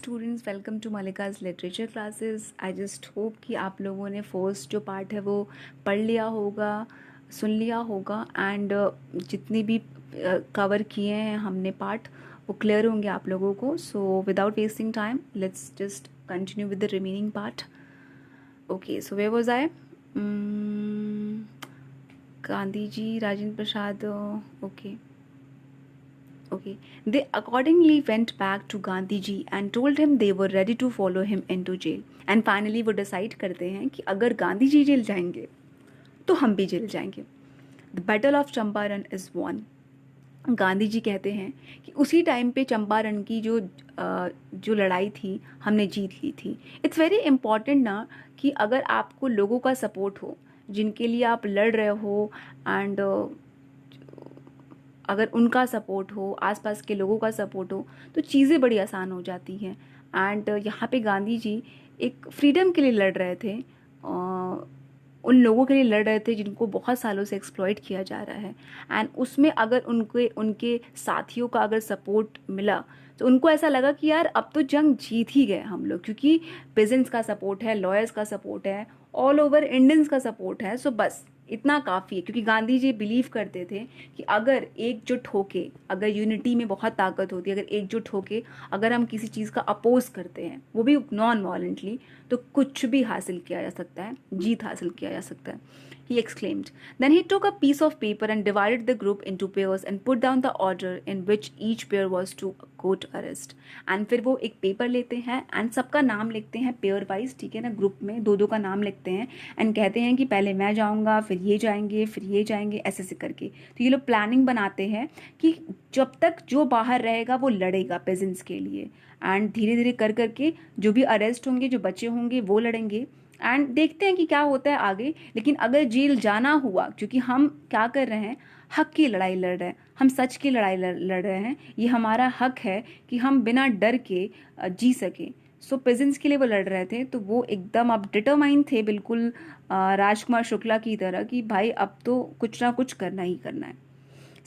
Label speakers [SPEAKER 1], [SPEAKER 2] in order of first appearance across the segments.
[SPEAKER 1] Students, welcome to Malika's literature classes. I just hope कि आप लोगों ने फर्स्ट जो पार्ट है वो पढ़ लिया होगा, सुन लिया होगा एंड जितनी भी कवर किए हैं हमने पार्ट वो क्लियर होंगे आप लोगों को। So without wasting time let's just continue with the remaining part. Okay, so where was I? Gandhi ji, Rajendra Prasad. Okay. Okay. They accordingly went back to Gandhi ji and told him they were ready to follow him into jail. And finally वो decide करते हैं कि अगर Gandhi ji jail जाएंगे तो हम भी jail जाएंगे. The Battle of Champaran is won. Gandhi ji कहते हैं कि उसी टाइम पे चंपारण की जो लड़ाई थी हमने जीत ली थी. इट्स वेरी इंपॉर्टेंट ना कि अगर आपको लोगों का सपोर्ट हो जिनके लिए आप लड़ रहे हो एंड अगर उनका सपोर्ट हो, आसपास के लोगों का सपोर्ट हो तो चीज़ें बड़ी आसान हो जाती हैं. एंड यहाँ पे गांधी जी एक फ्रीडम के लिए लड़ रहे थे, उन लोगों के लिए लड़ रहे थे जिनको बहुत सालों से एक्सप्लॉइट किया जा रहा है. एंड उसमें अगर उनके साथियों का अगर सपोर्ट मिला तो उनको ऐसा लगा कि यार अब तो जंग जीत ही गए हम लोग, क्योंकि पेजेंट्स का सपोर्ट है, लॉयर्स का सपोर्ट है, ऑल ओवर इंडियंस का सपोर्ट है. सो बस इतना काफ़ी है, क्योंकि गांधी जी बिलीव करते थे कि अगर एकजुट होके, अगर यूनिटी में बहुत ताकत होती है, अगर एकजुट होके अगर हम किसी चीज़ का अपोज करते हैं वो भी नॉन वायलेंटली, तो कुछ भी हासिल किया जा सकता है, जीत हासिल किया जा सकता है. He exclaimed. Then he took a piece of paper and divided the group into pairs and put down the order in which each pair was to go to arrest. And फिर वो एक पेपर लेते हैं and सबका नाम लिखते हैं pair wise, ठीक है ना, ग्रुप में दो दो का नाम लिखते हैं एंड कहते हैं कि पहले मैं जाऊंगा, फिर ये जाएंगे, फिर ये जाएंगे, ऐसे ऐसे करके. तो ये लोग प्लानिंग बनाते हैं कि जब तक जो बाहर रहेगा वो लड़ेगा पेजेंट्स के लिए, एंड धीरे धीरे कर करके जो भी अरेस्ट होंगे, जो बच्चे होंगे वो लड़ेंगे एंड देखते हैं कि क्या होता है आगे. लेकिन अगर जेल जाना हुआ, क्योंकि हम क्या कर रहे हैं, हक की लड़ाई लड़ रहे हैं, हम सच की लड़ाई लड़ रहे हैं, ये हमारा हक है कि हम बिना डर के जी सके. सो पेजेंट्स के लिए वो लड़ रहे थे, तो वो एकदम अब डिटरमाइन थे, बिल्कुल राजकुमार शुक्ला की तरह कि भाई अब तो कुछ ना कुछ करना ही करना है.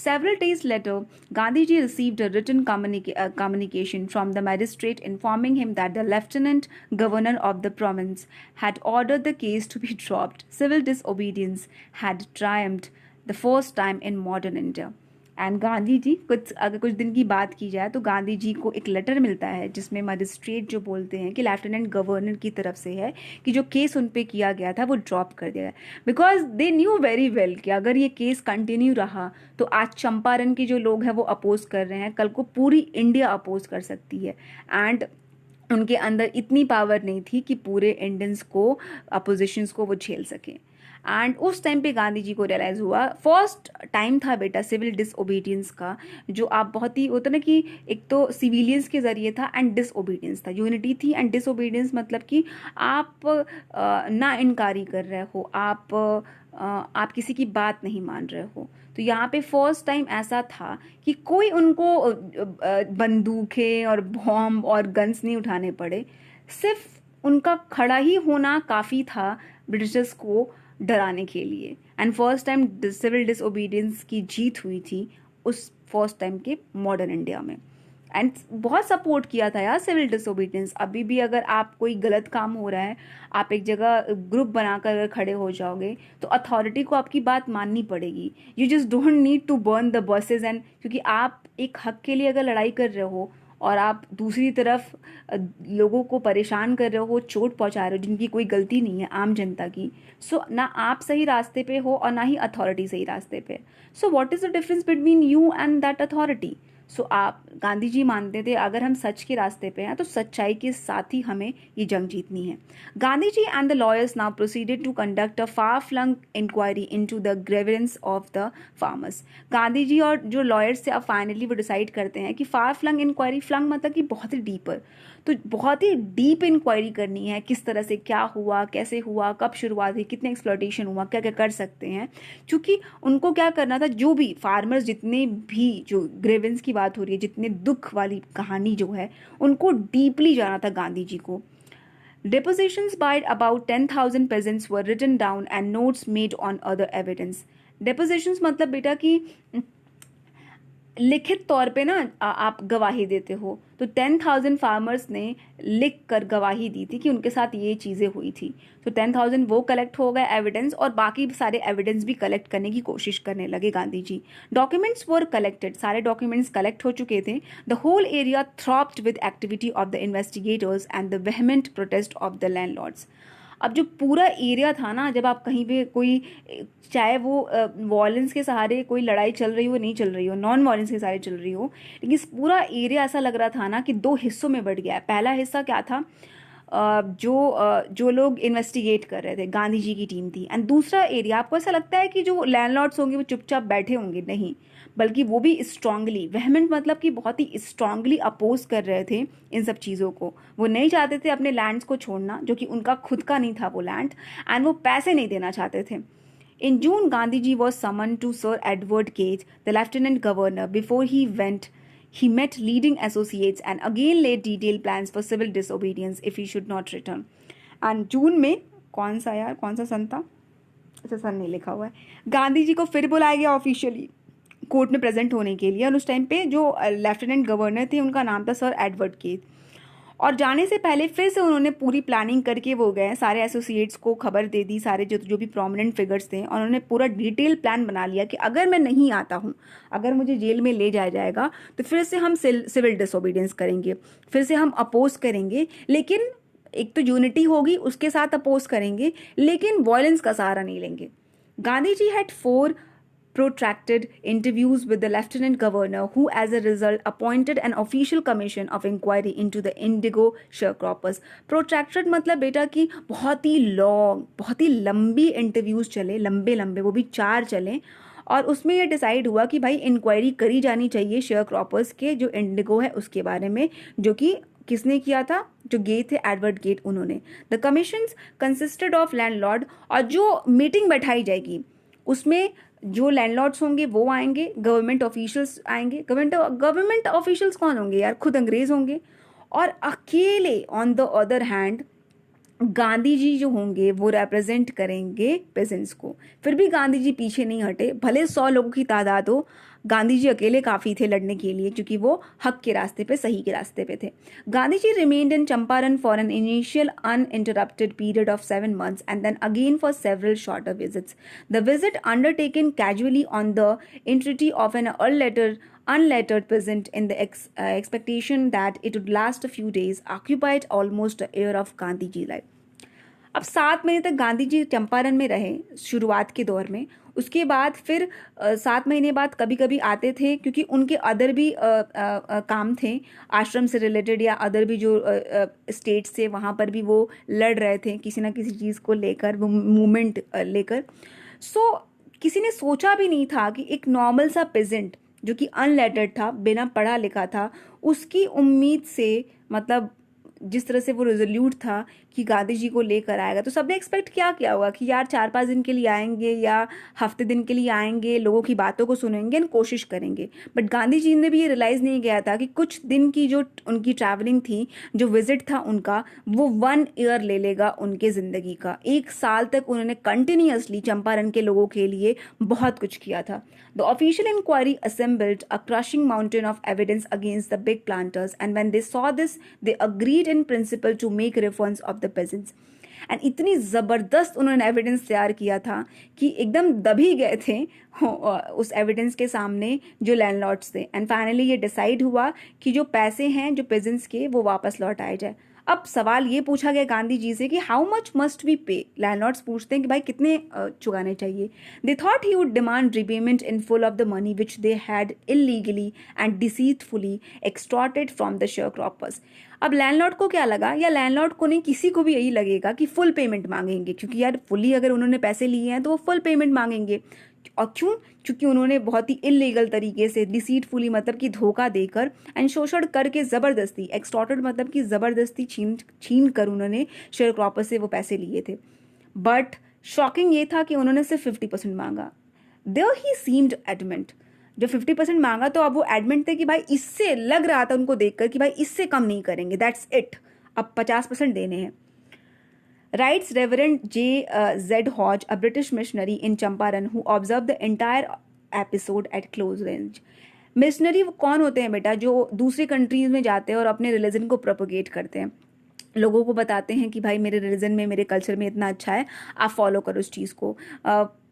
[SPEAKER 1] Several days later, Gandhiji received a written communication from the magistrate informing him that the lieutenant governor of the province had ordered the case to be dropped. Civil disobedience had triumphed the first time in modern India. And Gandhi ji अगर कुछ दिन की बात की जाए तो गांधी जी को एक लेटर मिलता है जिसमें मजिस्ट्रेट जो बोलते हैं कि लेफ्टिनेंट गवर्नर की तरफ से है कि जो केस उन पे किया गया था वो ड्रॉप कर दिया गया, because they knew very well कि अगर ये केस कंटिन्यू रहा तो आज चंपारण के जो लोग हैं वो अपोज कर रहे हैं, कल को पूरी इंडिया अपोज कर सकती है. एंड उनके अंदर इतनी पावर नहीं थी कि पूरे इंडियंस को, अपोजिशंस को वो झेल सकें. एंड उस टाइम पे गांधी जी को रियलाइज़ हुआ, फर्स्ट टाइम था बेटा सिविल डिसओबीडियंस का, जो आप बहुत ही होता ना कि एक तो सिविलियंस के जरिए था एंड डिसओबीडियंस था, यूनिटी थी एंड डिसओबीडियंस मतलब कि आप ना इनकारी कर रहे हो, आप किसी की बात नहीं मान रहे हो. तो यहाँ पे फर्स्ट टाइम ऐसा था कि कोई उनको बंदूकें और बॉम्ब और गन्स नहीं उठाने पड़े, सिर्फ उनका खड़ा ही होना काफ़ी था ब्रिटिशर्स को डराने के लिए. And first time civil disobedience की जीत हुई थी उस फर्स्ट टाइम के मॉडर्न इंडिया में. एंड बहुत सपोर्ट किया था यार सिविल डिसोबीडियंस. अभी भी अगर आप कोई गलत काम हो रहा है, आप एक जगह ग्रुप बनाकर अगर खड़े हो जाओगे तो अथॉरिटी को आपकी बात माननी पड़ेगी. You just don't need to burn the buses and, क्योंकि आप एक हक के लिए अगर लड़ाई कर रहे हो और आप दूसरी तरफ लोगों को परेशान कर रहे हो, चोट पहुंचा रहे हो जिनकी कोई गलती नहीं है, आम जनता की, सो ना आप सही रास्ते पे हो और ना ही अथॉरिटी सही रास्ते पे. So what is the difference between you and that authority? So आप गांधी जी मानते थे अगर हम सच के रास्ते पे हैं तो सच्चाई के साथ ही हमें ये जंग जीतनी है. Gandhi ji and the lawyers now proceeded to conduct a far flung inquiry into the grievances of the farmers. Gandhi ji और जो लॉयर्स थे अब फाइनली वो डिसाइड करते हैं कि फार फ्लंग इंक्वायरी, फ्लंग मतलब कि बहुत ही डीपर, तो बहुत ही डीप इंक्वायरी करनी है, किस तरह से क्या हुआ, कैसे हुआ, कब शुरुआत हुई, कितने एक्सप्लॉयटेशन हुआ, क्या क्या कर सकते हैं. क्योंकि उनको क्या करना था, जो भी फार्मर्स, जितने भी जो ग्रेवेंस की बात हो रही है, जितने दुख वाली कहानी जो है, उनको डीपली जाना था गांधी जी को. Depositions by about 10,000 peasants were written down and notes made on other evidence. Depositions मतलब बेटा कि लिखित तौर पे ना आप गवाही देते हो, तो 10,000 फार्मर्स ने लिख कर गवाही दी थी कि उनके साथ ये चीज़ें हुई थी। तो 10,000 वो कलेक्ट हो गए एविडेंस, और बाकी सारे एविडेंस भी कलेक्ट करने की कोशिश करने लगे Gandhi ji. Documents were collected, सारे डॉक्यूमेंट्स कलेक्ट हो चुके थे। The whole area throbbed with activity of the investigators and the vehement protest of the landlords. अब जो पूरा एरिया था ना, जब आप कहीं पे कोई, चाहे वो वॉयलेंस के सहारे कोई लड़ाई चल रही हो, नहीं चल रही हो, नॉन वॉयलेंस के सहारे चल रही हो, लेकिन इस पूरा एरिया ऐसा लग रहा था ना कि दो हिस्सों में बढ़ गया है। पहला हिस्सा क्या था, जो लोग इन्वेस्टिगेट कर रहे थे, गांधी जी की टीम थी। एंड दूसरा एरिया, आपको ऐसा लगता है कि जो लैंडलॉर्ड्स होंगे वो चुपचाप बैठे होंगे? नहीं, बल्कि वो भी स्ट्रांगली, वेहमेंट मतलब कि बहुत ही स्ट्रांगली अपोज कर रहे थे इन सब चीज़ों को। वो नहीं चाहते थे अपने लैंड्स को छोड़ना, जो कि उनका खुद का नहीं था वो लैंड, एंड वो पैसे नहीं देना चाहते थे। In June, Gandhiji was summoned to Sir Edward Gage, the Lieutenant Governor. Before he went, he met leading associates and again laid detailed plans for civil disobedience if he should not return. And June में कौन सा सन था, अच्छा सन नहीं लिखा हुआ है, गांधी जी को फिर बुलाया गया ऑफिशियली कोर्ट में प्रेजेंट होने के लिए। और उस टाइम पे जो लेफ्टिनेंट गवर्नर थे उनका नाम था सर एडवर्ड गेज। और जाने से पहले फिर से उन्होंने पूरी प्लानिंग करके वो गए, सारे एसोसिएट्स को खबर दे दी, सारे जो भी प्रोमिनेंट फिगर्स थे, और उन्होंने पूरा डिटेल प्लान बना लिया कि अगर मैं नहीं आता हूँ, अगर मुझे जेल में ले जाया जाएगा, तो फिर से हम सिविल डिसोबीडियंस करेंगे, फिर से हम अपोज करेंगे, लेकिन एक तो यूनिटी होगी, उसके साथ अपोज करेंगे, लेकिन वायलेंस का सहारा नहीं लेंगे। Gandhi ji had 4 protracted interviews with the lieutenant governor, who as a result appointed an official commission of inquiry into the indigo sharecroppers. Protracted मतलब बेटा कि बहुत ही लॉन्ग, बहुत ही लंबी इंटरव्यूज चले, लंबे लंबे, वो भी 4 चले, और उसमें यह डिसाइड हुआ कि भाई इंक्वायरी करी जानी चाहिए शेयर क्रॉपर्स के जो इंडिगो है उसके बारे में, जो कि किसने किया था, जो गेट थे एडवर्ड गेट, उन्होंने। The commissions consisted of landlord, और जो मीटिंग बैठाई जाएगी उसमें जो लैंडलॉर्ड्स होंगे वो आएंगे, गवर्नमेंट ऑफिशियल्स आएंगे। गवर्नमेंट ऑफिशियल्स कौन होंगे यार, खुद अंग्रेज होंगे। और अकेले on the other hand Gandhi ji जो होंगे वो रिप्रेजेंट करेंगे पेजेंट्स को। फिर भी गांधी जी पीछे नहीं हटे, भले 100 लोगों की तादाद हो, गांधी जी अकेले काफ़ी थे लड़ने के लिए, क्योंकि वो हक के रास्ते पे, सही के रास्ते पे थे। Gandhi ji remained in Champaran for an initial uninterrupted period of 7 months and then again for several shorter visits. The visit, undertaken casually on the entreaty of an unlettered peasant in the expectation that it would last a few days, occupied almost a year of Gandhi ji life. अब 7 महीने तक गांधी जी चंपारण में रहे शुरुआत के दौर में। उसके बाद फिर 7 महीने बाद कभी कभी आते थे, क्योंकि उनके अदर भी काम थे आश्रम से रिलेटेड, या अदर भी जो स्टेट्स थे वहाँ पर भी वो लड़ रहे थे किसी ना किसी चीज़ को लेकर, वो मूवमेंट लेकर। सो किसी ने सोचा भी नहीं था कि एक नॉर्मल सा पेजेंट जो कि अनलेटर्ड था, बिना पढ़ा लिखा था, उसकी उम्मीद से, मतलब जिस तरह से वो रेजोल्यूट था कि गांधी जी को लेकर आएगा, तो सबने एक्सपेक्ट क्या किया होगा कि यार 4-5 दिन के लिए आएंगे या हफ्ते दिन के लिए आएंगे, लोगों की बातों को सुनेंगे एंड कोशिश करेंगे। बट गांधी जी ने भी ये रियलाइज़ नहीं किया था कि कुछ दिन की जो उनकी ट्रैवलिंग थी, जो विजिट था उनका, वो 1 year ले लेगा उनके ज़िंदगी का। 1 साल तक उन्होंने कंटिन्यूसली चंपारण के लोगों के लिए बहुत कुछ किया था। The official inquiry assembled a crushing mountain of evidence against the big planters, and when they saw this, they agreed in principle to make refunds of the peasants. And इतनी ज़बरदस्त उन्होंने एविडेंस तैयार किया था कि एकदम दबी गए थे उस एविडेंस के सामने जो लैंडलॉर्ड्स थे। एंड फाइनली ये डिसाइड हुआ कि जो पैसे हैं जो पेजेंट्स के, वो वापस लौटाए जाए। अब सवाल ये पूछा गया गांधी जी से कि how much must we pay. Landlords पूछते हैं कि भाई कितने चुकाने चाहिए। They thought he would demand repayment in full of the money which they had illegally and deceitfully extorted from the sharecroppers. अब लैंडलॉर्ड को क्या लगा, या लैंडलॉर्ड को नहीं, किसी को भी यही लगेगा कि फुल पेमेंट मांगेंगे, क्योंकि यार फुली अगर उन्होंने पैसे लिए हैं तो वो फुल पेमेंट मांगेंगे। और क्यों? क्योंकि उन्होंने बहुत ही इलीगल तरीके से, डिसीटफुली मतलब कि धोखा देकर एंड शोषण करके, ज़बरदस्ती, एक्सटॉर्टेड मतलब कि ज़बरदस्ती छीन कर उन्होंने शेयर क्रॉपर से वो पैसे लिए थे। बट शॉकिंग ये था कि उन्होंने सिर्फ 50% मांगा। देयर ही सीम्ड एडमेंट, जो 50% मांगा तो अब वो एडमेंट थे कि भाई इससे, लग रहा था उनको देखकर कि भाई इससे कम नहीं करेंगे, दैट्स इट, अब 50% देने हैं। Writes Reverend J. Z. Hodge, a British missionary in Champaran, who observed the entire episode at close range. Missionary वो कौन होते हैं बेटा? जो दूसरी कंट्रीज में जाते हैं और अपने रिलीजन को प्रोपोगेट करते हैं, लोगों को बताते हैं कि भाई मेरे रिलीजन में, मेरे कल्चर में इतना अच्छा है, आप फॉलो करो उस चीज़ को।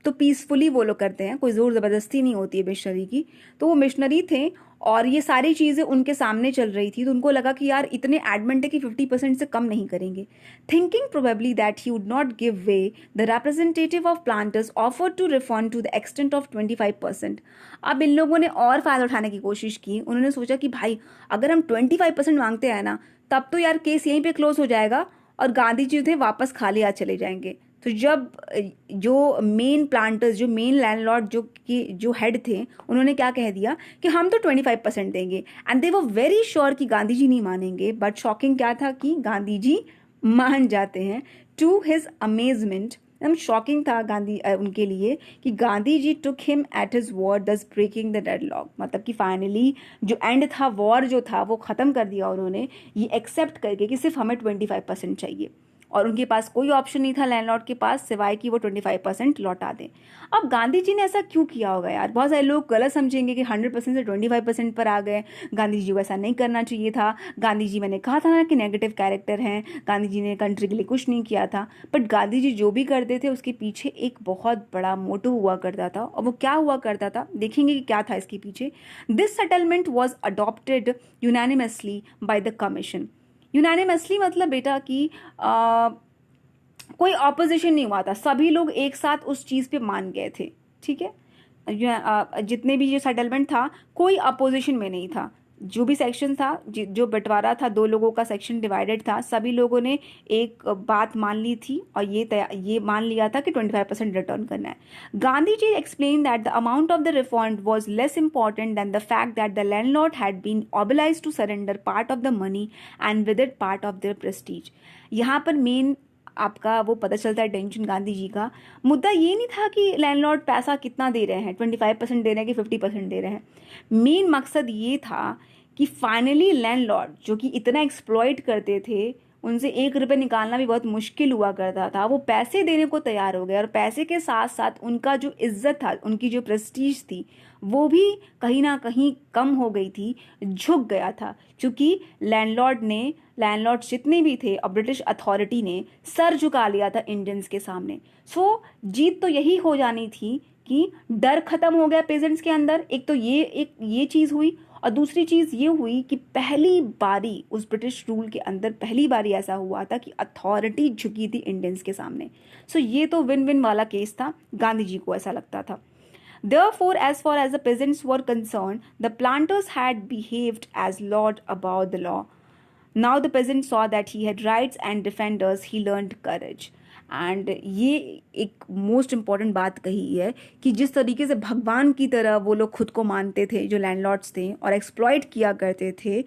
[SPEAKER 1] तो पीसफुली वो लोग करते हैं, कोई ज़ोर ज़बरदस्ती नहीं होती है मिशनरी की। तो वो मिशनरी थे और ये सारी चीज़ें उनके सामने चल रही थी, तो उनको लगा कि यार इतने एडमेंट है कि 50% से कम नहीं करेंगे। Thinking probably that he would not give way, the representative of planters offer to refund to the extent of 25%। अब इन लोगों ने और फायदा उठाने की कोशिश की। उन्होंने सोचा कि भाई अगर हम 25% मांगते हैं ना, तब तो यार केस यहीं पे क्लोज हो जाएगा और गांधी जी थे वापस खाली हाथ चले जाएंगे। तो जब जो मेन प्लांटर्स, जो मेन लैंडलॉर्ड, जो हेड थे, उन्होंने क्या कह दिया कि हम तो 25% देंगे, and they were very sure कि गांधी जी नहीं मानेंगे। बट शॉकिंग क्या था कि गांधी जी मान जाते हैं। टू हिज अमेजमेंट, एकदम शॉकिंग था उनके लिए कि Gandhi ji took him at his word, thus breaking the deadlock. मतलब कि फाइनली जो एंड था, वॉर जो था वो ख़त्म कर दिया उन्होंने, ये एक्सेप्ट करके कि सिर्फ हमें 25% चाहिए। और उनके पास कोई ऑप्शन नहीं था लैंडलॉर्ड के पास सिवाय कि वो 25% लौटा दें। अब गांधी जी ने ऐसा क्यों किया होगा यार? बहुत सारे लोग गलत समझेंगे कि 100% से 25% पर आ गए, गांधी जी को ऐसा नहीं करना चाहिए था। गांधी जी, मैंने कहा था ना कि नेगेटिव कैरेक्टर हैं, गांधी जी ने कंट्री के लिए कुछ नहीं किया था। बट गांधी जी जो भी करते थे उसके पीछे एक बहुत बड़ा मोटो हुआ करता था, और वो क्या हुआ करता था देखेंगे कि क्या था इसके पीछे। This settlement was adopted unanimously by the commission. Unanimously मतलब बेटा कि कोई ऑपोजिशन नहीं हुआ था, सभी लोग एक साथ उस चीज़ पे मान गए थे। ठीक है, जितने भी ये सेटलमेंट था कोई अपोजिशन में नहीं था। जो भी सेक्शन था, जो बंटवारा था, दो लोगों का सेक्शन डिवाइडेड था, सभी लोगों ने एक बात मान ली थी और ये मान लिया था कि 25% रिटर्न करना है। Gandhi ji explained that the amount of the refund was less important than the fact that the landlord had been obliged to surrender part of the money and with it part of their prestige. यहाँ पर main आपका वो पता चलता है tension Gandhi ji का। मुद्दा ये नहीं था कि लैंडलॉर्ड पैसा कितना दे रहे हैं, 25% दे रहे हैं कि 50% दे रहे हैं। मेन मकसद ये था कि फाइनली लैंडलॉर्ड जो कि इतना एक्सप्लॉइट करते थे, उनसे 1 रुपये निकालना भी बहुत मुश्किल हुआ करता था, वो पैसे देने को तैयार हो गए। और पैसे के साथ साथ उनका जो इज्जत था, उनकी जो प्रेस्टीज थी, वो भी कहीं ना कहीं कम हो गई थी, झुक गया था। क्योंकि लैंडलॉर्ड जितने भी थे और ब्रिटिश अथॉरिटी ने सर झुका लिया था इंडियंस के सामने। सो जीत तो यही हो जानी थी कि डर खत्म हो गया पेजेंट्स के अंदर। एक तो ये चीज़ हुई, और दूसरी चीज़ ये हुई कि पहली बारी उस ब्रिटिश रूल के अंदर पहली बारी ऐसा हुआ था कि अथॉरिटी झुकी थी इंडियंस के सामने। सो ये तो विन विन वाला केस था, गांधी जी को ऐसा लगता था। Therefore, as far as the peasants were concerned, the planters had behaved as lord above the law. Now the peasants saw that he had rights and defenders, he learned courage. And ये एक most important बात कही है कि जिस तरीके से भगवान की तरह वो लोग खुद को मानते थे, जो लैंडलॉर्ड्स थे, और एक्सप्लॉइट किया करते थे,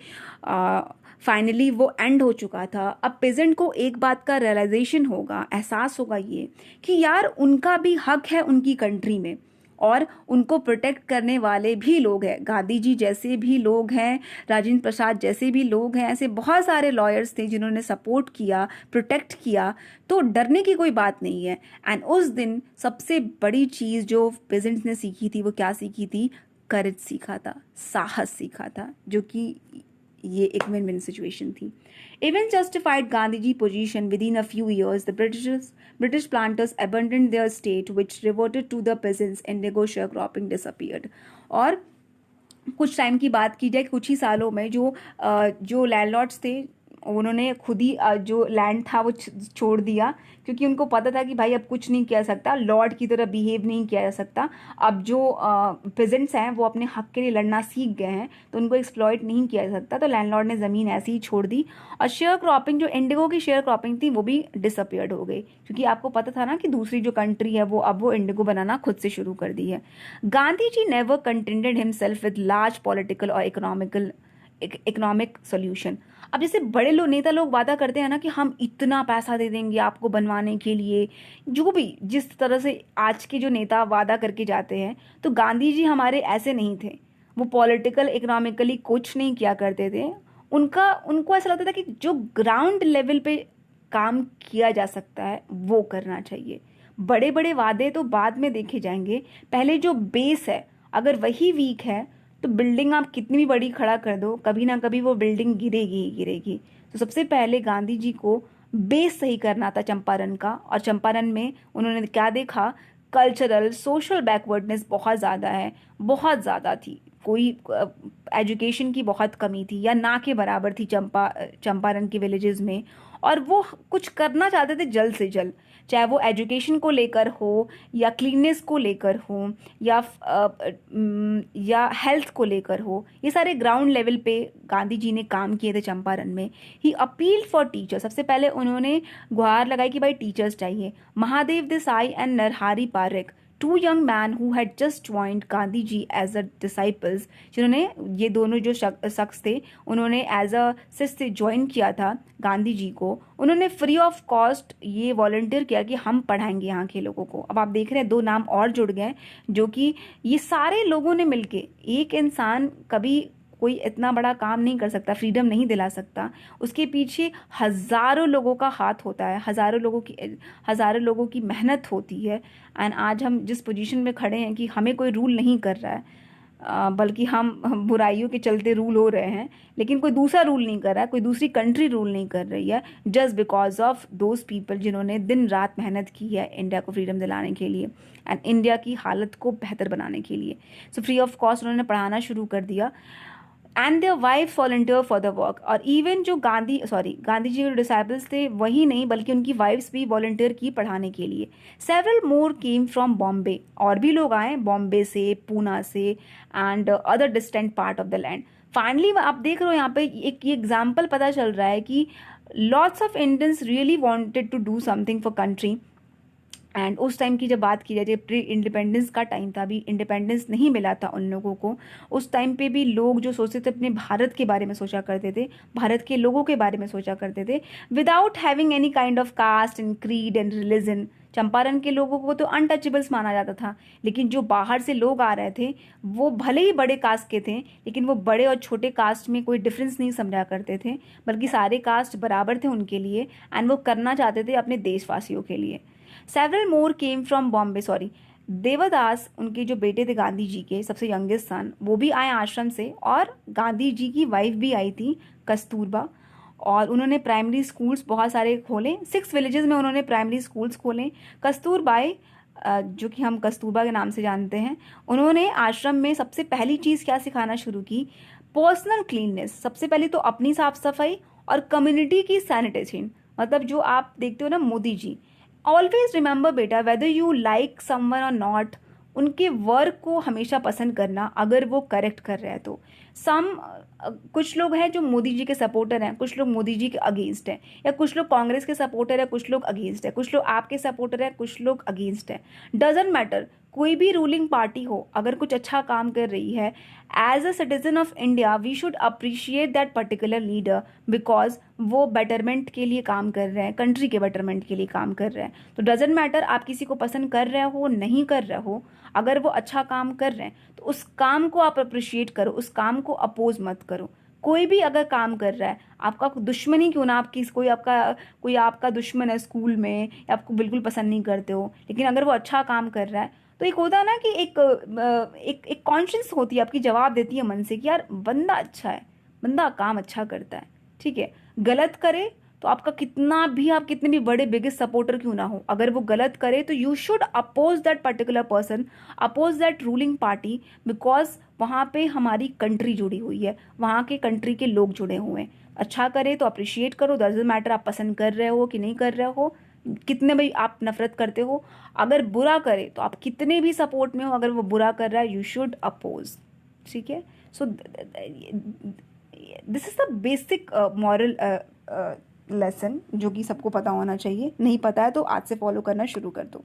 [SPEAKER 1] फाइनली वो एंड हो चुका था। अब पेजेंट को एक बात का रियलाइजेशन होगा, एहसास होगा ये कि यार उनका भी हक है उनकी कंट्री में, और उनको प्रोटेक्ट करने वाले भी लोग हैं। गांधी जी जैसे भी लोग हैं, राजेंद्र प्रसाद जैसे भी लोग हैं, ऐसे बहुत सारे लॉयर्स थे जिन्होंने सपोर्ट किया, प्रोटेक्ट किया। तो डरने की कोई बात नहीं है। एंड उस दिन सबसे बड़ी चीज़ जो पेजेंट्स ने सीखी थी, वो क्या सीखी थी? करेज सीखा था, साहस सीखा था, जो कि ये एक विन विन सिचुएशन थी। Events justified Gandhiji position. Within a few years, the British planters abandoned their state, which reverted to the peasants, and indigo sharecropping disappeared. और कुछ टाइम की बात की जाए, कुछ ही सालों में जो लैंडलॉर्ड्स थे, उन्होंने खुद ही जो लैंड था वो छोड़ दिया, क्योंकि उनको पता था कि भाई अब कुछ नहीं किया सकता, लॉर्ड की तरह बिहेव नहीं किया जा सकता। अब जो पेजेंट्स हैं वो अपने हक के लिए लड़ना सीख गए हैं, तो उनको एक्सप्लॉइट नहीं किया जा सकता। तो लैंडलॉर्ड ने ज़मीन ऐसे ही छोड़ दी, और शेयर क्रॉपिंग, जो इंडिगो की शेयर क्रॉपिंग थी, वो भी डिसअपियर्ड हो गई, क्योंकि आपको पता था ना कि दूसरी जो कंट्री है वो इंडिगो बनाना खुद से शुरू कर दी है। Gandhi ji never contented himself with large political और इकोनॉमिक सोल्यूशन। अब जैसे बड़े लोग, नेता लोग वादा करते हैं ना कि हम इतना पैसा दे देंगे आपको बनवाने के लिए, जो भी जिस तरह से आज के जो नेता वादा करके जाते हैं, तो गांधी जी हमारे ऐसे नहीं थे। वो पॉलिटिकल इकोनॉमिकली कुछ नहीं किया करते थे। उनको ऐसा लगता था कि जो ग्राउंड लेवल पे काम किया जा सकता है वो करना चाहिए। बड़े बड़े वादे तो बाद में देखे जाएंगे, पहले जो बेस है अगर वही वीक है तो बिल्डिंग आप कितनी भी बड़ी खड़ा कर दो, कभी ना कभी वो बिल्डिंग गिरेगी ही गिरेगी। तो सबसे पहले गांधी जी को बेस सही करना था चंपारण का, और चंपारण में उन्होंने क्या देखा, कल्चरल सोशल बैकवर्डनेस बहुत ज़्यादा है, बहुत ज़्यादा थी। कोई एजुकेशन की बहुत कमी थी या ना के बराबर थी चंपारण के विलेजेस में। और वो कुछ करना चाहते थे जल्द से जल्द, चाहे वो एजुकेशन को लेकर हो या क्लीननेस को लेकर हो या हेल्थ को लेकर हो। ये सारे ग्राउंड लेवल पे गांधी जी ने काम किए थे चंपारण में। ही अपील फॉर टीचर, सबसे पहले उन्होंने गुहार लगाई कि भाई टीचर्स चाहिए। Mahadev Desai and Narhari Parekh, two young man who had just joined Gandhi ji as a disciples, जिन्होंने, ये दोनों जो शख्स थे, उन्होंने एज अ शिष्य ज्वाइन किया था गांधी जी को। उन्होंने फ्री ऑफ कॉस्ट ये वॉलंटियर किया कि हम पढ़ाएंगे यहाँ के लोगों को। अब आप देख रहे हैं दो नाम और जुड़ गए, जो कि ये सारे लोगों ने मिलके, एक इंसान कभी कोई इतना बड़ा काम नहीं कर सकता, फ्रीडम नहीं दिला सकता, उसके पीछे हजारों लोगों का हाथ होता है, हजारों लोगों की मेहनत होती है। एंड आज हम जिस पोजीशन में खड़े हैं कि हमें कोई रूल नहीं कर रहा है, बल्कि हम बुराइयों के चलते रूल हो रहे हैं, लेकिन कोई दूसरा रूल नहीं कर रहा है, कोई दूसरी कंट्री रूल नहीं कर रही है, just because of those people जिन्होंने दिन रात मेहनत की है इंडिया को फ्रीडम दिलाने के लिए एंड इंडिया की हालत को बेहतर बनाने के लिए। सो फ्री ऑफ कॉस्ट उन्होंने पढ़ाना शुरू कर दिया and their wife volunteer for the work. और इवन जो गांधी जी के डिसाइपल्स थे वही नहीं, बल्कि उनकी वाइफ्स भी वॉलंटियर की पढ़ाने के लिए। Several more came from Bombay, और भी लोग आए बॉम्बे से, पूना से and other distant part of the land. Finally आप देख रहे हो यहाँ पे एक ये एग्जाम्पल पता चल रहा है कि lots of Indians really wanted to do something for country. And उस टाइम की जब बात की जाए, जब प्री इंडिपेंडेंस का टाइम था, अभी इंडिपेंडेंस नहीं मिला था उन लोगों को, उस टाइम पे भी लोग जो सोचते थे अपने भारत के बारे में सोचा करते थे, भारत के लोगों के बारे में सोचा करते थे, without having any kind of caste and creed and religion. Champaran के लोगों को तो अनटचेबल्स माना जाता था, लेकिन जो बाहर से लोग आ रहे थे वो भले ही बड़े कास्ट के थे, लेकिन वो बड़े और छोटे कास्ट में कोई डिफरेंस नहीं समझा करते थे, बल्कि सारे कास्ट बराबर थे उनके लिए एंड वो करना चाहते थे अपने देशवासियों के लिए। Several more came from Bombay, Devdas उनके जो बेटे थे गांधी जी के सबसे यंगेस्ट सन, वो भी आए आश्रम से, और गांधी जी की वाइफ भी आई थी कस्तूरबा। और उन्होंने प्राइमरी स्कूल्स बहुत सारे खोले, 6 विलेजेस में उन्होंने प्राइमरी स्कूल्स खोले। कस्तूरबाई, जो कि हम कस्तूरबा के नाम से जानते हैं, उन्होंने आश्रम में सबसे पहली चीज़ क्या सिखाना शुरू की, पर्सनल क्लीननेस। सबसे पहले तो अपनी साफ सफाई और कम्युनिटी की सैनिटेशन। मतलब जो आप देखते हो ना मोदी जी, ऑलवेज रिमेंबर बेटा, वेदर यू लाइक समवन और नॉट, उनके वर्क को हमेशा पसंद करना अगर वो करेक्ट कर रहे हैं तो। कुछ लोग हैं जो मोदी जी के सपोर्टर हैं, कुछ लोग मोदी जी के अगेंस्ट हैं, या कुछ लोग कांग्रेस के सपोर्टर है, कुछ लोग अगेंस्ट है, कुछ लोग आपके सपोर्टर है, कुछ लोग अगेंस्ट है, डजेंट मैटर। कोई भी रूलिंग पार्टी हो, अगर कुछ अच्छा काम कर रही है, as a citizen of India we should appreciate that particular leader, because वो बेटरमेंट के लिए काम कर रहे हैं, कंट्री के बेटरमेंट के लिए काम कर रहे हैं। तो डजेंट मैटर आप किसी को पसंद कर रहे हो नहीं कर रहे हो, अगर वो अच्छा काम कर रहे हैं तो उस काम को आप अप्रिशिएट करो, उस काम को अपोज मत करो। कोई भी अगर काम कर रहा है, आपका दुश्मन ही क्यों ना, आपकी कोई आपका दुश्मन है स्कूल में, या आपको बिल्कुल पसंद नहीं करते हो, लेकिन अगर वो अच्छा काम कर रहा है तो एक होता है ना कि एक कॉन्शियस होती है आपकी, जवाब देती है मन से कि यार बंदा अच्छा है, बंदा काम अच्छा करता है, ठीक है। गलत करे तो आपका आप कितने भी बड़े बिगेस्ट सपोर्टर क्यों ना हो, अगर वो गलत करे तो you should oppose that particular person, oppose that ruling party, because वहाँ पे हमारी कंट्री जुड़ी हुई है, वहाँ के कंट्री के लोग जुड़े हुए हैं। अच्छा करे तो अप्रिशिएट करो, डजंट मैटर आप पसंद कर रहे हो कि नहीं कर रहे हो, कितने भी आप नफरत करते हो। अगर बुरा करे तो आप कितने भी सपोर्ट में हो, अगर वो बुरा कर रहा है यू शुड अपोज, ठीक है। So this is the basic moral lesson जो कि सबको पता होना चाहिए, नहीं पता है तो आज से फॉलो करना शुरू कर दो।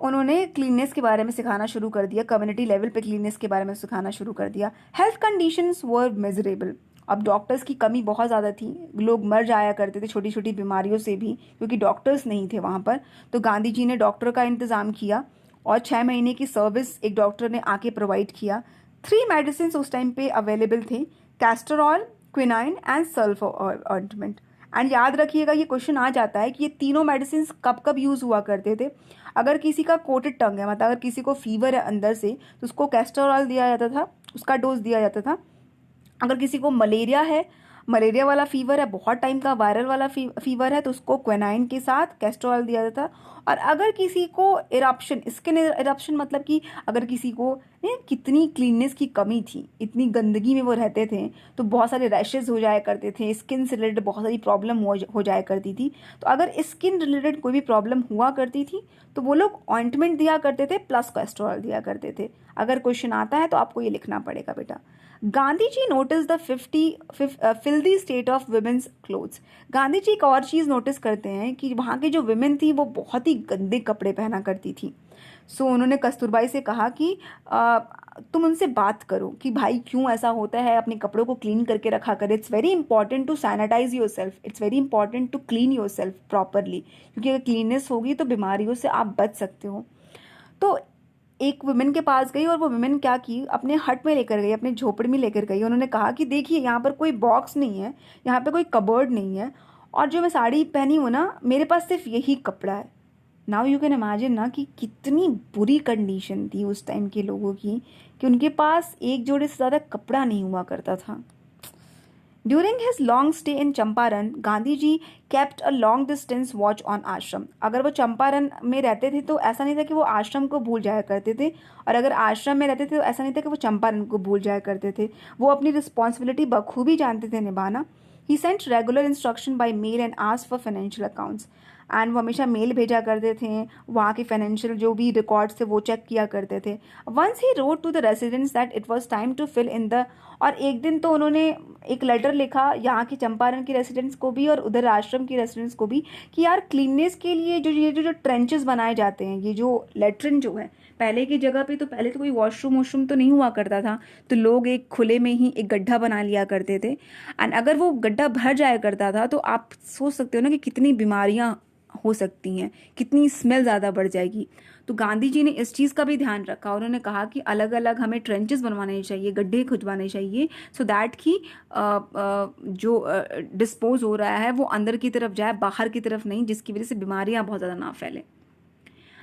[SPEAKER 1] उन्होंने क्लीननेस के बारे में सिखाना शुरू कर दिया, कम्युनिटी लेवल पे क्लीननेस के बारे में सिखाना शुरू कर दिया। हेल्थ कंडीशंस वर मिजरेबल, अब डॉक्टर्स की कमी बहुत ज़्यादा थी, लोग मर जाया करते थे छोटी छोटी बीमारियों से भी, क्योंकि डॉक्टर्स नहीं थे वहाँ पर। तो गांधी जी ने डॉक्टर का इंतज़ाम किया और 6 महीने की सर्विस एक डॉक्टर ने आके प्रोवाइड किया। 3 मेडिसिन उस टाइम पे अवेलेबल थे, castor oil, quinine and sulphur ointment. And याद रखिएगा ये क्वेश्चन आ जाता है कि ये तीनों मेडिसिन कब कब यूज़ हुआ करते थे। अगर किसी का कोटेड टंग है, मतलब अगर किसी को फीवर है अंदर से, तो उसको कैस्टर ऑयल दिया जाता था, उसका डोज दिया जाता था। अगर किसी को मलेरिया है, मलेरिया वाला फीवर है, बहुत टाइम का वायरल वाला फीवर है, तो उसको क्विनाइन के साथ कैस्टर ऑयल दिया जाता है। और अगर किसी को इरप्शन, स्किन इरप्शन मतलब कि अगर किसी को कितनी क्लीननेस की कमी थी, इतनी गंदगी में वो रहते थे, तो बहुत सारे रैशेज हो जाया करते थे, स्किन से रिलेटेड बहुत सारी प्रॉब्लम हो जाया करती थी। तो अगर स्किन रिलेटेड कोई भी प्रॉब्लम हुआ करती थी तो वो लोग ऑइंटमेंट दिया करते थे प्लस कैस्टर ऑयल दिया करते थे। अगर क्वेश्चन आता है तो आपको ये लिखना पड़ेगा बेटा। Gandhi ji noticed the filthy state of women's clothes. Gandhi ji एक और चीज़ नोटिस करते हैं कि वहाँ की जो वुमेन थी वो बहुत ही गंदे कपड़े पहना करती थी। सो उन्होंने कस्तूरबाई से कहा कि तुम उनसे बात करो कि भाई क्यों ऐसा होता है, अपने कपड़ों को क्लीन करके रखा कर। It's very important to sanitize yourself, it's very important to clean yourself properly, क्योंकि अगर क्लीननेस होगी तो बीमारियों से आप बच सकते हो। तो एक वुमेन के पास गई और वो वुमेन क्या की, अपने हट में लेकर गई, अपने झोपड़ी में लेकर गई। उन्होंने कहा कि देखिए यहाँ पर कोई बॉक्स नहीं है, यहाँ पे कोई कबर्ड नहीं है, और जो मैं साड़ी पहनी हूँ ना, मेरे पास सिर्फ यही कपड़ा है। नाउ यू कैन इमेजिन ना कि कितनी बुरी कंडीशन थी उस टाइम के लोगों की, कि उनके पास एक जोड़े से ज़्यादा कपड़ा नहीं हुआ करता था। During his long stay in Champaran, Gandhi ji kept a long distance watch on ashram. अगर वो चंपारण में रहते थे तो ऐसा नहीं था कि वो आश्रम को भूल जाया करते थे, और अगर आश्रम में रहते थे तो ऐसा नहीं था कि वो चंपारण को भूल जाया करते थे। वो अपनी रिस्पॉन्सिबिलिटी बखूबी जानते थे निभाना। He sent regular instruction by mail and asked for financial accounts. And वो हमेशा मेल भेजा करते थे, वहाँ के फाइनेंशियल जो भी रिकॉर्ड्स थे वो चेक किया करते थे। Once he rode to the residents that it was time to fill in the, और एक दिन तो उन्होंने एक लेटर लिखा यहाँ के चंपारण के रेसिडेंट्स को भी और उधर आश्रम के रेसिडेंट्स को भी कि यार क्लीननेस के लिए जो ट्रेंचेस बनाए जाते हैं, ये जो लेट्रिन जो है, पहले की जगह पे तो पहले तो कोई वॉशरूम तो नहीं हुआ करता था, तो लोग एक खुले में ही एक गड्ढा बना लिया करते थे। एंड अगर वो गड्ढा भर जाया करता था तो आप सोच सकते हो ना कि कितनी बीमारियां हो सकती हैं, कितनी स्मेल ज़्यादा बढ़ जाएगी। तो गांधी जी ने इस चीज़ का भी ध्यान रखा। उन्होंने कहा कि अलग अलग हमें ट्रेंचेस बनवाने चाहिए, गड्ढे खुदवाने चाहिए, सो दैट कि जो डिस्पोज हो रहा है वो अंदर की तरफ जाए, बाहर की तरफ नहीं, जिसकी वजह से बीमारियां बहुत ज़्यादा ना फैलें।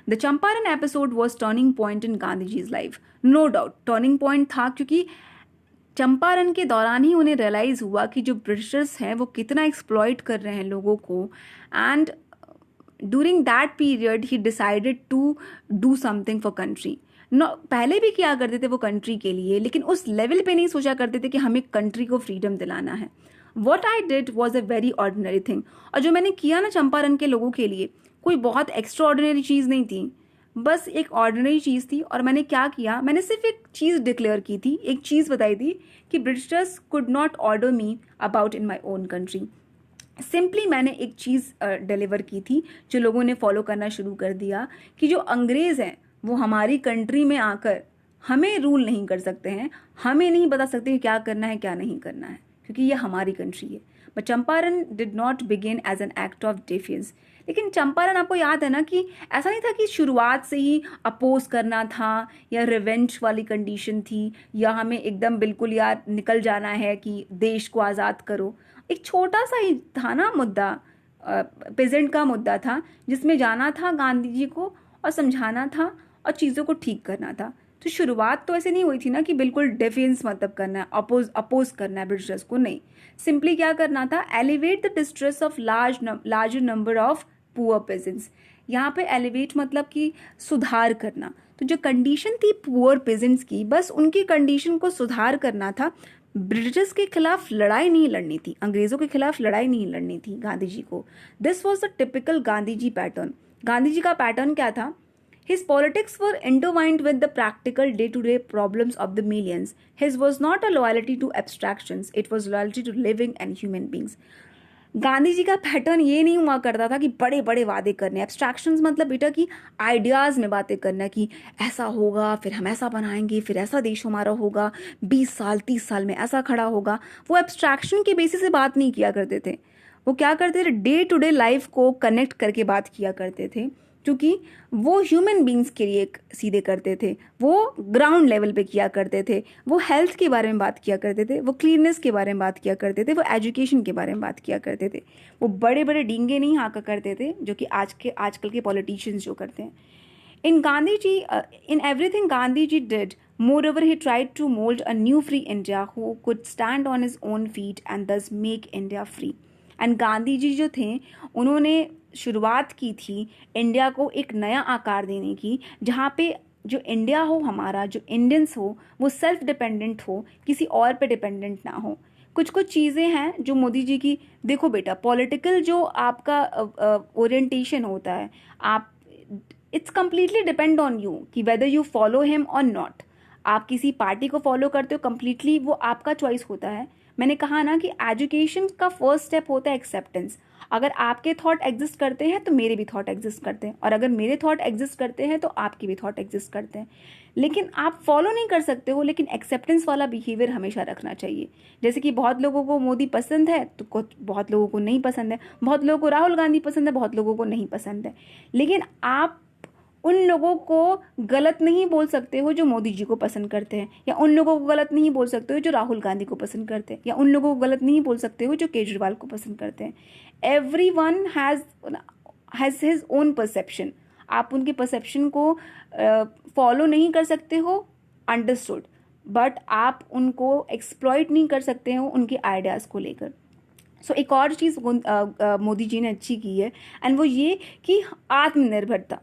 [SPEAKER 1] The Champaran episode was turning point in Gandhi ji's life. No doubt turning point था, क्योंकि चंपारण के दौरान ही उन्हें रियलाइज़ हुआ कि जो ब्रिटिशर्स हैं वो कितना एक्सप्लॉइट कर रहे हैं लोगों को। And during that period he decided to do something for country. पहले भी किया करते थे वो कंट्री के लिए, लेकिन उस लेवल पे नहीं सोचा करते थे कि हमें कंट्री को फ्रीडम दिलाना है। What I did was a very ordinary thing. और जो मैंने किया ना चंपारण के लोगों के लिए, कोई बहुत एक्स्ट्रा ऑर्डिनरी चीज़ नहीं थी, बस एक ऑर्डिनरी चीज़ थी। और मैंने क्या किया, मैंने सिर्फ एक चीज़ डिक्लेयर की थी, एक चीज़ बताई थी कि Britishers could not order me about in my own country. Simply मैंने एक चीज़ डिलीवर की थी जो लोगों ने फॉलो करना शुरू कर दिया, कि जो अंग्रेज़ हैं वो हमारी कंट्री में आकर हमें रूल नहीं कर सकते हैं, हमें नहीं बता सकते कि क्या करना है क्या नहीं करना है, क्योंकि ये हमारी कंट्री है। But Champaran did not begin as an act of defence. लेकिन चंपारण, आपको याद है ना कि ऐसा नहीं था कि शुरुआत से ही अपोज करना था या रिवेंज वाली कंडीशन थी, या हमें एकदम बिल्कुल यार निकल जाना है कि देश को आज़ाद करो। एक छोटा सा ही था ना मुद्दा, पेजेंट का मुद्दा था, जिसमें जाना था गांधी जी को और समझाना था और चीज़ों को ठीक करना था। तो शुरुआत तो ऐसे नहीं हुई थी ना कि बिल्कुल डिफेंस मतलब करना है, अपोज करना है ब्रिटिशर्स को, नहीं। सिंपली क्या करना था, elevate the distress of larger number of poor pageants. यहाँ पे एलिवेट मतलब कि सुधार करना। तो जो कंडीशन थी पुअर पेजेंट्स की, बस उनकी कंडीशन को सुधार करना था। ब्रिटिश के खिलाफ लड़ाई नहीं लड़नी थी, अंग्रेजों के खिलाफ लड़ाई नहीं लड़नी थी गांधी जी को। This was the typical Gandhi ji pattern. Gandhi ji का पैटर्न क्या था, His politics were intertwined with the practical day-to-day problems of the millions. His was not a loyalty to abstractions, it was loyalty to living and human beings. Gandhi ji का pattern ये नहीं हुआ करता था कि बड़े बड़े वादे करने, एब्स्ट्रैक्शंस मतलब बेटा कि आइडियाज़ में बातें करना कि ऐसा होगा, फिर हम ऐसा बनाएंगे, फिर ऐसा देश हमारा होगा, 20 साल 30 साल में ऐसा खड़ा होगा। वो एब्स्ट्रैक्शन के बेसिस से बात नहीं किया करते थे। वो क्या करते थे, डे टू डे लाइफ को कनेक्ट करके बात किया करते थे। क्योंकि वो ह्यूमन बींग्स के लिए सीधे करते थे, वो ग्राउंड लेवल पे किया करते थे, वो हेल्थ के बारे में बात किया करते थे, वो क्लीननेस के बारे में बात किया करते थे, वो एजुकेशन के बारे में बात किया करते थे। वो बड़े बड़े डींगे नहीं हाँका करते थे जो कि आजकल के पॉलिटिशियंस जो करते हैं। In Gandhiji, in everything Gandhiji did, moreover, he tried to mold a new free India who could stand on his own feet and thus make India free. And Gandhi ji जो थे उन्होंने शुरुआत की थी इंडिया को एक नया आकार देने की, जहाँ पे जो इंडिया हो हमारा, जो इंडियंस हो, वो सेल्फ डिपेंडेंट हो, किसी और पे डिपेंडेंट ना हो। कुछ कुछ चीज़ें हैं जो मोदी जी की, देखो बेटा, पॉलिटिकल जो आपका ओरिएंटेशन होता है, आप it's completely depend on you कि वेदर यू फॉलो हिम और नॉट। आप किसी पार्टी को फॉलो करते हो, कम्प्लीटली वो आपका चॉइस होता है। मैंने कहा ना कि एजुकेशन का फर्स्ट स्टेप होता है एक्सेप्टेंस। अगर आपके थॉट एग्जिस्ट करते हैं तो मेरे भी थॉट एग्जिस्ट करते हैं, और अगर मेरे थॉट एग्जिस्ट करते हैं तो आपके भी थॉट एग्जिस्ट करते हैं। लेकिन आप फॉलो नहीं कर सकते हो, लेकिन एक्सेप्टेंस वाला बिहेवियर हमेशा रखना चाहिए। जैसे कि बहुत लोगों को मोदी पसंद है तो बहुत लोगों को नहीं पसंद है, बहुत लोगों को राहुल गांधी पसंद है, बहुत लोगों को नहीं पसंद है। लेकिन आप उन लोगों को गलत नहीं बोल सकते हो जो मोदी जी को पसंद करते हैं, या उन लोगों को गलत नहीं बोल सकते हो जो राहुल गांधी को पसंद करते हैं, या उन लोगों को गलत नहीं बोल सकते हो जो केजरीवाल को पसंद करते हैं। Everyone has his own perception. आप उनके परसेप्शन को फॉलो नहीं कर सकते हो, अंडरस्टूड, बट आप उनको एक्सप्लॉइट नहीं कर सकते हो उनके आइडियाज़ को लेकर। सो एक और चीज़ मोदी जी ने अच्छी की है, एंड वो ये कि आत्मनिर्भरता,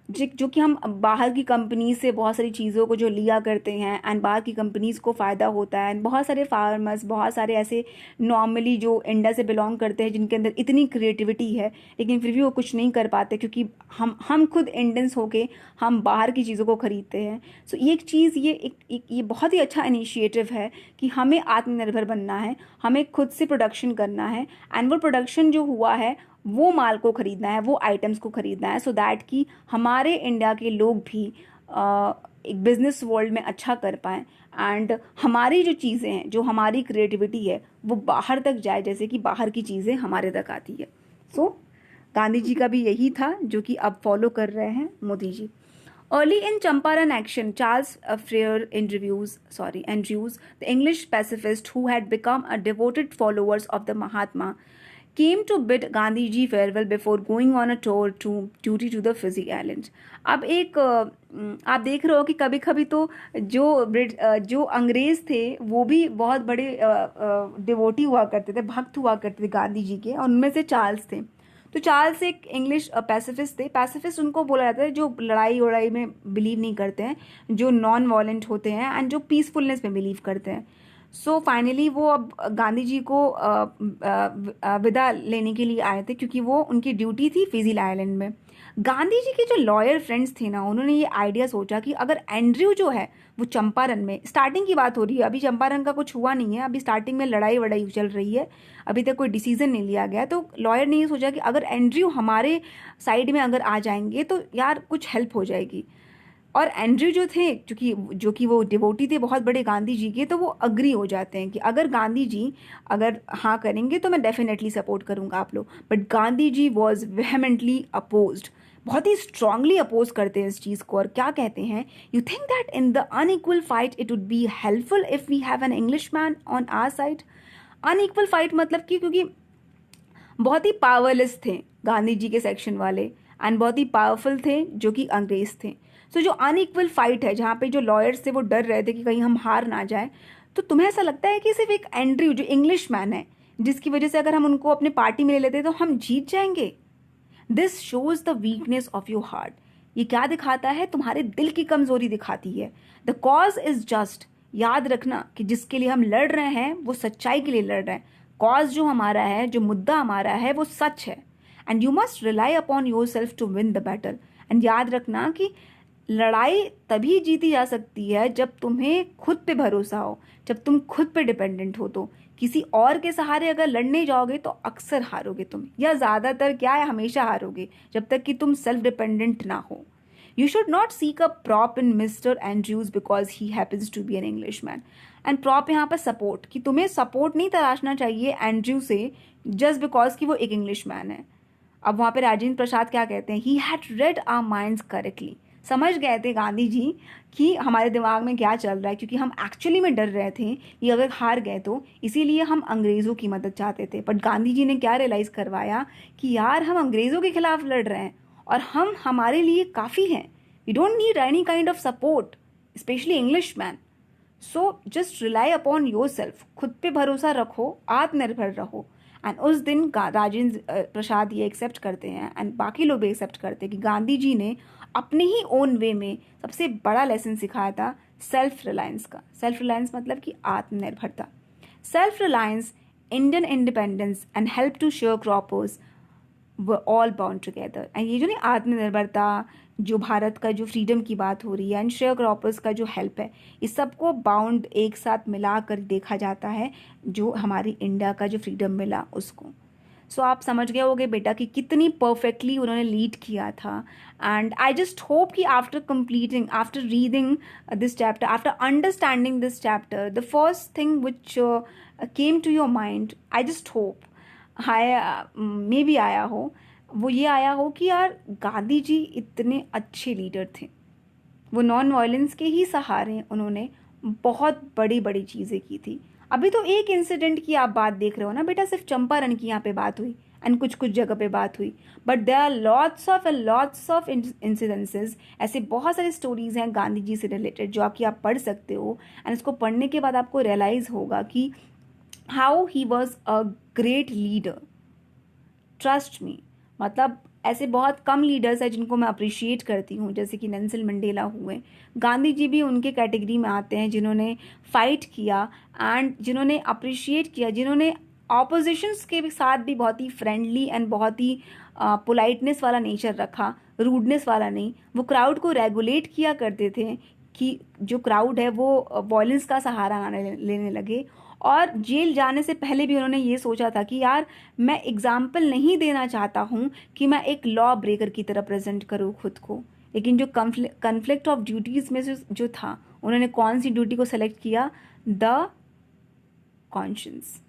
[SPEAKER 1] जो कि हम बाहर की कंपनी से बहुत सारी चीज़ों को जो लिया करते हैं, एंड बाहर की कंपनीज़ को फ़ायदा होता है, एंड बहुत सारे फार्मर्स, बहुत सारे ऐसे नॉर्मली जो इंडिया से बिलोंग करते हैं जिनके अंदर इतनी क्रिएटिविटी है लेकिन फिर भी वो कुछ नहीं कर पाते, क्योंकि हम खुद इंडियंस होके हम बाहर की चीज़ों को ख़रीदते हैं। सो ये एक चीज़, ये बहुत ही अच्छा इनिशिएटिव है कि हमें आत्मनिर्भर बनना है, हमें खुद से प्रोडक्शन करना है, एंड वो प्रोडक्शन जो हुआ है वो माल को ख़रीदना है, वो आइटम्स को ख़रीदना है, सो दैट कि हमारे इंडिया के लोग भी एक बिजनेस वर्ल्ड में अच्छा कर पाएँ, एंड हमारी जो चीज़ें हैं, जो हमारी क्रिएटिविटी है, वो बाहर तक जाए, जैसे कि बाहर की चीज़ें हमारे तक आती है। सो गांधी जी का भी यही था जो कि अब फॉलो कर रहे हैं Modi ji. Early in Champaran action, Charles Frere Andrews, the English pacifist who had become a devoted followers of the Mahatma, came to bid Gandhi ji farewell before going on a tour to duty to the Fiji Islands. अब एक आप देख रहे हो कि कभी कभी तो जो अंग्रेज थे वो भी बहुत बड़े डिवोटी हुआ करते थे, भक्त हुआ करते थे गांधी जी के, और उनमें से चार्ल्स थे। तो चार्ल्स एक इंग्लिश पैसिफिस्ट थे। पैसिफिस्ट उनको बोला जाता है जो लड़ाई वड़ाई में बिलीव नहीं करते हैं, जो नॉन वॉलेंट होते हैं, एंड जो पीसफुलनेस में बिलीव करते हैं। सो फाइनली वो अब गांधी जी को विदा लेने के लिए आए थे, क्योंकि वो उनकी ड्यूटी थी फिजी आइलैंड में। गांधी जी के जो लॉयर फ्रेंड्स थे ना, उन्होंने ये आइडिया सोचा कि अगर एंड्रयू जो है वो चंपारण में, स्टार्टिंग की बात हो रही है, अभी चंपारण का कुछ हुआ नहीं है, अभी स्टार्टिंग में लड़ाई वड़ाई चल रही है, अभी तक कोई डिसीजन नहीं लिया गया। तो लॉयर ने ये सोचा कि अगर एंड्रयू हमारे साइड में अगर आ जाएंगे तो यार कुछ हेल्प हो जाएगी। और एंड्रयू जो थे, जो कि वो डिवोटी थे बहुत बड़े गांधी जी के, तो वो अग्री हो जाते हैं कि अगर गांधी जी अगर हाँ करेंगे तो मैं डेफिनेटली सपोर्ट करूंगा आप लोग। But Gandhi ji was vehemently opposed, बहुत ही स्ट्रांगली अपोज करते हैं इस चीज़ को, और क्या कहते हैं, you think that in the unequal fight it would be helpful if we have an Englishman on our side. Unequal fight मतलब कि क्योंकि बहुत ही पावरलेस थे गांधी जी के सेक्शन वाले, एंड बहुत ही पावरफुल थे जो कि अंग्रेज थे। सो जो अनइक्वल फाइट है, जहाँ पे जो लॉयर्स थे वो डर रहे थे कि कहीं हम हार ना जाए, तो तुम्हें ऐसा लगता है कि सिर्फ एक एंड्रयू जो इंग्लिश मैन है, जिसकी वजह से अगर हम उनको अपने पार्टी में ले लेते तो हम जीत जाएंगे? This shows the weakness of your heart. ये क्या दिखाता है? तुम्हारे दिल की कमजोरी दिखाती है। द कॉज इज जस्ट, याद रखना कि जिसके लिए हम लड़ रहे हैं वो सच्चाई के लिए लड़ रहे हैं। कॉज जो हमारा है, जो मुद्दा हमारा है, वो सच है, and you must rely upon yourself to win the battle. And याद रखना कि लड़ाई तभी जीती जा सकती है जब तुम्हें खुद पे भरोसा हो, जब तुम खुद पे डिपेंडेंट हो। तो किसी और के सहारे अगर लड़ने जाओगे तो अक्सर हारोगे तुम, या ज़्यादातर क्या है, हमेशा हारोगे, जब तक कि तुम सेल्फ डिपेंडेंट ना हो। You should not seek a prop in mister Andrews because he happens to be an Englishman. And prop यहाँ पर सपोर्ट, कि तुम्हें सपोर्ट नहीं तलाशना चाहिए एंड्रयू से जस्ट बिकॉज कि वो एक इंग्लिश मैन है। अब वहाँ पे राजेंद्र प्रसाद क्या कहते हैं, he had read our minds correctly, समझ गए थे गांधी जी कि हमारे दिमाग में क्या चल रहा है, क्योंकि हम एक्चुअली में डर रहे थे कि अगर हार गए तो, इसीलिए हम अंग्रेज़ों की मदद चाहते थे। बट गांधी जी ने क्या रियलाइज़ करवाया कि यार हम अंग्रेज़ों के खिलाफ लड़ रहे हैं और हम हमारे लिए काफ़ी हैं, we don't need any kind of support, specially Englishman. So just rely upon yourself, खुद पे भरोसा रखो, आत्मनिर्भर रहो। एंड उस दिन राजेंद्र प्रसाद ये एक्सेप्ट करते हैं एंड बाकी लोग भी एक्सेप्ट करते हैं कि गांधी जी ने अपने ही ओन वे में सबसे बड़ा लेसन सिखाया था सेल्फ रिलायंस का। सेल्फ रिलायंस मतलब कि आत्मनिर्भरता। Self reliance, Indian independence and help to sharecroppers were all bound together. And ये जो नहीं आत्मनिर्भरता, जो भारत का जो फ्रीडम की बात हो रही है, एंड शेयर क्रॉपर्स का जो हेल्प है, इस सबको बाउंड एक साथ मिला कर देखा जाता है जो हमारी इंडिया का जो फ्रीडम मिला उसको। सो आप समझ गए होगे बेटा कि कितनी परफेक्टली उन्होंने लीड किया था। एंड आई जस्ट होप कि after completing, after reading this chapter, after understanding this chapter, the first thing which came to your mind, I just hope मे भी आया हो, वो ये आया हो कि यार गांधी जी इतने अच्छे लीडर थे, वो नॉन वायलेंस के ही सहारे उन्होंने बहुत बड़ी बड़ी चीज़ें की थी। अभी तो एक इंसिडेंट की आप बात देख रहे हो ना बेटा, सिर्फ चंपारण की यहाँ पे बात हुई एंड कुछ कुछ जगह पे बात हुई, but there are lots of incidences, ऐसे बहुत सारी स्टोरीज हैं गांधी जी से रिलेटेड जो आपकी आप पढ़ सकते हो। एंड इसको पढ़ने के बाद आपको रियलाइज होगा कि how he was a great leader, trust me. मतलब ऐसे बहुत कम लीडर्स हैं जिनको मैं अप्रिशिएट करती हूँ, जैसे कि नेल्सन मंडेला हुए, गांधी जी भी उनके कैटेगरी में आते हैं जिन्होंने फाइट किया एंड जिन्होंने अप्रिशिएट किया, जिन्होंने ऑपोजिशंस के साथ भी बहुत ही फ्रेंडली एंड बहुत ही पोलाइटनेस वाला नेचर रखा, रूडनेस वाला नहीं। वो क्राउड को रेगुलेट किया करते थे कि जो क्राउड है वो वॉयलेंस का सहारा लेने लगे। और जेल जाने से पहले भी उन्होंने ये सोचा था कि यार मैं एग्जाम्पल नहीं देना चाहता हूँ कि मैं एक लॉ ब्रेकर की तरह प्रेजेंट करूँ खुद को, लेकिन जो कन्फ्लिक्ट ऑफ ड्यूटीज़ में जो था, उन्होंने कौन सी ड्यूटी को सेलेक्ट किया, द कॉन्शियंस,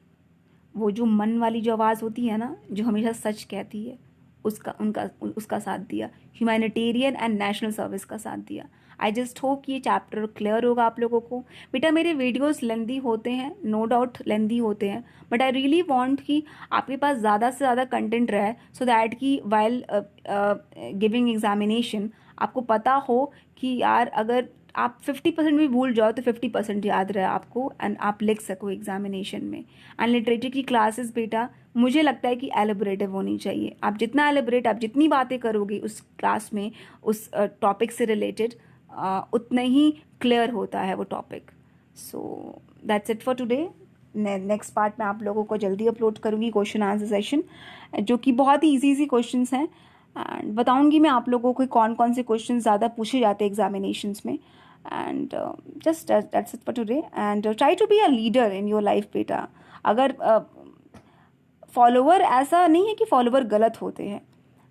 [SPEAKER 1] वो जो मन वाली जो आवाज़ होती है ना, जो हमेशा सच कहती है, उसका साथ दिया, ह्यूमैनिटेरियन एंड नेशनल सर्विस का साथ दिया। आई जस्ट होप कि ये चैप्टर क्लियर होगा आप लोगों को। बेटा मेरे वीडियोस लेंदी होते हैं, नो डाउट लेंदी होते हैं, बट आई रियली वांट कि आपके पास ज़्यादा से ज़्यादा कंटेंट रहे, सो दैट कि वाइल गिविंग एग्जामिनेशन आपको पता हो कि यार अगर आप 50% भी भूल जाओ तो 50% याद रहे आपको एंड आप लिख सको एग्जामिनेशन में। एंड लिटरेचर की क्लासेस बेटा मुझे लगता है कि एलिबरेटिव होनी चाहिए। आप जितना एलिबरेट, आप जितनी बातें करोगे उस क्लास में उस टॉपिक से रिलेटेड, उतना ही क्लियर होता है वो topic. So that's it for today. Next part में आप लोगों को जल्दी अपलोड करूँगी क्वेश्चन आंसर सेशन, जो कि बहुत ही ईजी क्वेश्चंस हैं, एंड बताऊंगी मैं आप लोगों को कौन कौन से क्वेश्चन ज़्यादा पूछे जाते हैं एग्जामिनेशंस में। And just that's it for today, and try to be a leader in your life बेटा। अगर फॉलोवर ऐसा नहीं है कि फॉलोवर गलत होते हैं,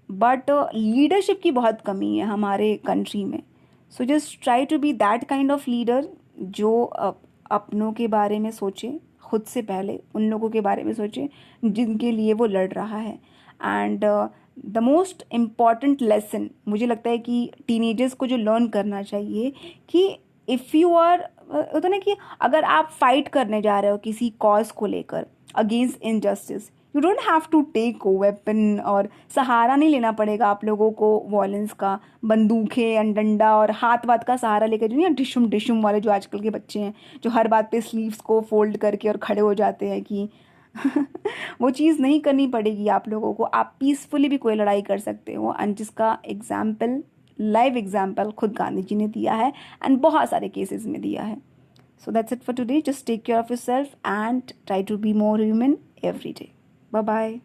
[SPEAKER 1] बट लीडरशिप की बहुत कमी है हमारे कंट्री में। So just try to be that kind of leader जो अपनों के बारे में सोचे, खुद से पहले उन लोगों के बारे में सोचे जिनके लिए वो लड़ रहा है। And the most important lesson मुझे लगता है कि टीनेजर्स को जो लर्न करना चाहिए कि इफ़ यू आर, होता ना कि अगर आप फाइट करने जा रहे हो किसी कॉज को लेकर against injustice, you don't have to take weapon, और सहारा नहीं लेना पड़ेगा आप लोगों को वॉयलेंस का, बंदूकें एंड डंडा और हाथ वाथ का सहारा लेकर, जो नहीं डिशुम डिशुम वाले जो आजकल के बच्चे हैं जो हर बात पे स्लीव्स को फोल्ड करके और खड़े हो जाते हैं कि वो चीज़ नहीं करनी पड़ेगी आप लोगों को। आप पीसफुली भी कोई लड़ाई कर सकते हो, एंड जिसका एग्जाम्पल, लाइव एग्जाम्पल खुद गांधी जी ने दिया है एंड बहुत सारे केसेस में दिया है। So that's it for today. Just take care of yourself and try to be more human every day. Bye bye.